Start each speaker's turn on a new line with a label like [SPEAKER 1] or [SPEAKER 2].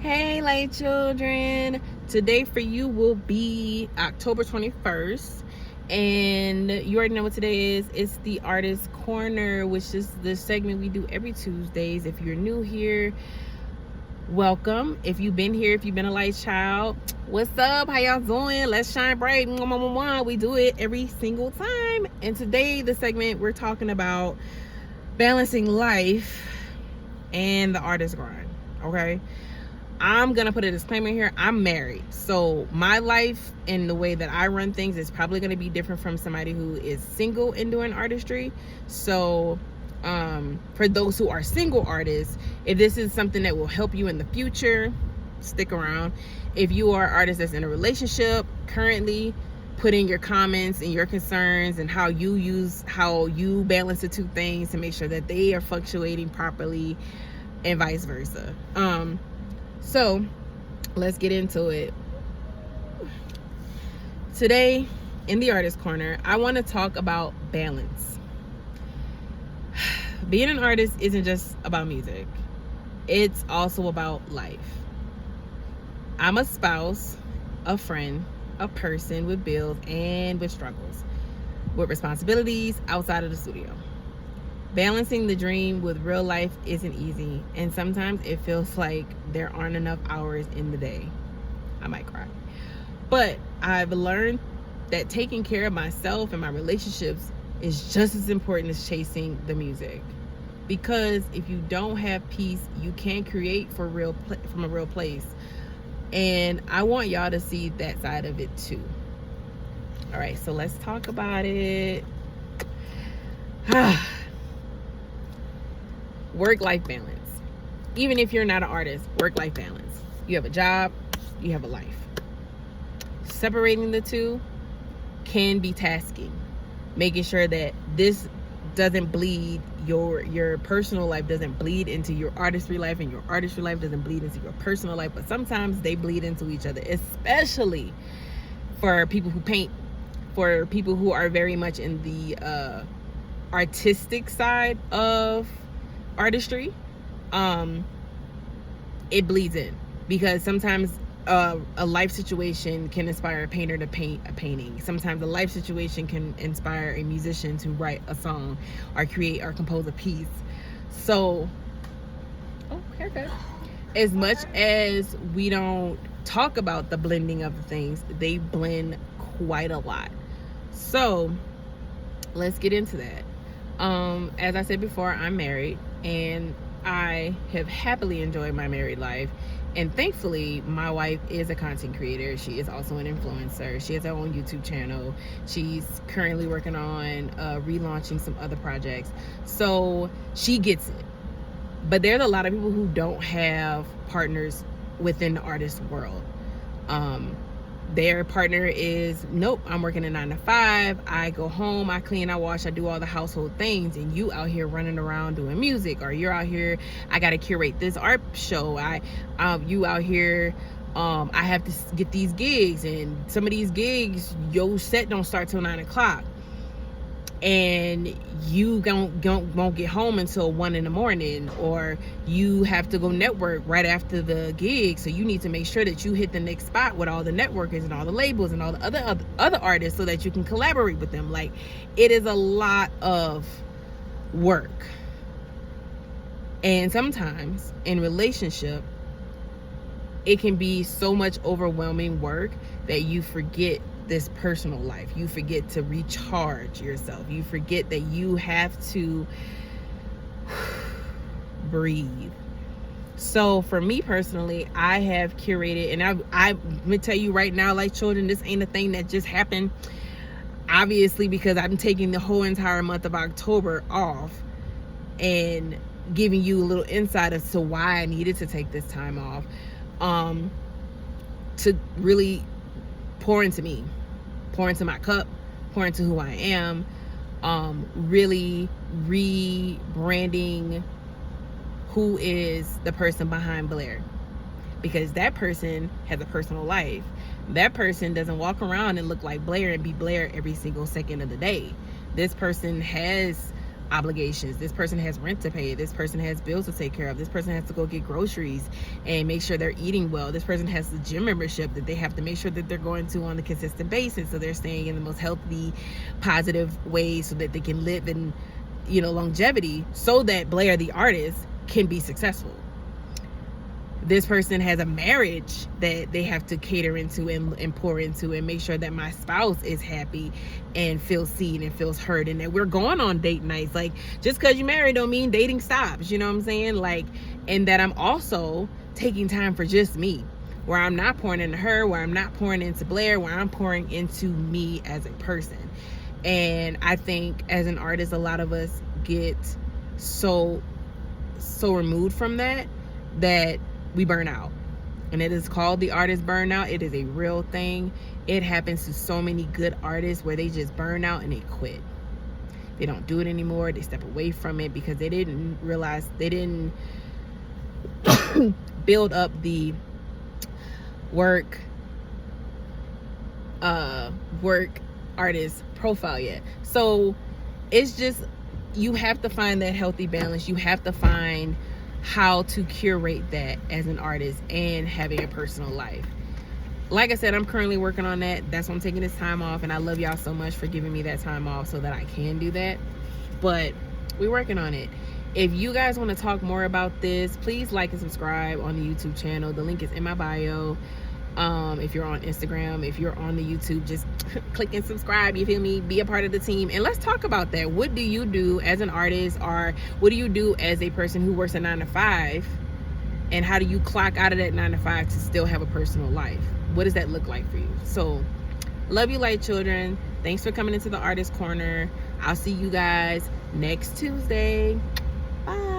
[SPEAKER 1] Hey, light children. Today for you will be October 21st. And you already know what today is. It's the Artist Corner, which is the segment we do every Tuesdays. If you're new here, welcome. If you've been here, if you've been a light child, what's up? How y'all doing? Let's shine bright. We do it every single time. And today, the segment, we're talking about balancing life and the artist grind. Okay? I'm going to put a disclaimer here. I'm married. So my life and the way that I run things is probably going to be different from somebody who is single and doing artistry. So for those who are single artists, if this is something that will help you in the future, stick around. If you are an artist that's in a relationship currently, put in your comments and your concerns and how you balance the two things to make sure that they are fluctuating properly and vice versa. So let's get into it. Today in the Artist Corner, I want to talk about balance. Being an artist isn't just about music. It's also about life. I'm a spouse, a friend, a person with bills and with struggles, with responsibilities outside of the studio. Balancing the dream with real life isn't easy, and sometimes it feels like there aren't enough hours in the day. I might cry. But I've learned that taking care of myself and my relationships is just as important as chasing the music. Because if you don't have peace, you can't create from a real place. And I want y'all to see that side of it too. All right, so let's talk about it. Work-life balance. Even if you're not an artist, work-life balance. You have a job, you have a life. Separating the two can be tasking. Making sure that this doesn't bleed, your personal life doesn't bleed into your artistry life, and your artistry life doesn't bleed into your personal life, but sometimes they bleed into each other, especially for people who paint, for people who are very much in the artistic side of artistry. It bleeds in, because sometimes a life situation can inspire a painter to paint a painting. Sometimes a life situation can inspire a musician to write a song or create or compose a piece. So, haircut. As much as we don't talk about the blending of the things, they blend quite a lot. So let's get into that. As I said before, I'm married, and I have happily enjoyed my married life. And thankfully, my wife is a content creator. She is also an influencer. She has her own YouTube channel. She's currently working on relaunching some other projects. So she gets it. But there's a lot of people who don't have partners within the artist world. Their partner is, nope, I'm working a 9 to 5. I go home, I clean, I wash, I do all the household things, and you out here running around doing music, or you're out here, I gotta curate this art show. You out here, I have to get these gigs, and some of these gigs, your set don't start till 9 o'clock. And you won't get home until 1 in the morning, or you have to go network right after the gig, so you need to make sure that you hit the next spot with all the networkers and all the labels and all the other artists, so that you can collaborate with them. Like, it is a lot of work. And sometimes in relationship, it can be so much overwhelming work that you forget this personal life. You forget to recharge yourself. You forget that you have to breathe. So for me personally, I have curated, and I'm gonna tell you right now, like children, this ain't a thing that just happened. Obviously, because I'm taking the whole entire month of October off and giving you a little insight as to why I needed to take this time off, to really pour into me, pour into my cup, pour into who I am, really rebranding who is the person behind Blair, because that person has a personal life. That person doesn't walk around and look like Blair and be Blair every single second of the day. This person has obligations. This person has rent to pay. This person has bills to take care of. This person has to go get groceries and make sure they're eating well. This person has the gym membership that they have to make sure that they're going to on a consistent basis, so they're staying in the most healthy, positive ways so that they can live in, longevity, so that Blair the artist can be successful. This person has a marriage that they have to cater into and pour into and make sure that my spouse is happy and feels seen and feels heard, and that we're going on date nights. Like, just because you're married don't mean dating stops, you know what I'm saying? Like, and that I'm also taking time for just me, where I'm not pouring into her, where I'm not pouring into Blair, where I'm pouring into me as a person. And I think as an artist, a lot of us get so removed from that we burn out. And it is called the artist burnout. It is a real thing. It happens to so many good artists where they just burn out and they quit. They don't do it anymore. They step away from it because they didn't realize, they didn't build up the work artist profile yet. So it's just, you have to find that healthy balance. You have to find how to curate that as an artist and having a personal life. Like I said, I'm currently working on that. That's why I'm taking this time off, and I love y'all so much for giving me that time off so that I can do that. But we're working on it. If you guys want to talk more about this, please like and subscribe on the YouTube channel. The link is in my bio. If you're on Instagram, if you're on the YouTube, just click and subscribe, you feel me? Be a part of the team, and let's talk about that. What do you do as an artist, or what do you do as a person who works a 9-to-5, and how do you clock out of that 9-to-5 to still have a personal life? What does that look like for you? So, love you, light children. Thanks for coming into the Artist Corner. I'll see you guys next Tuesday. Bye.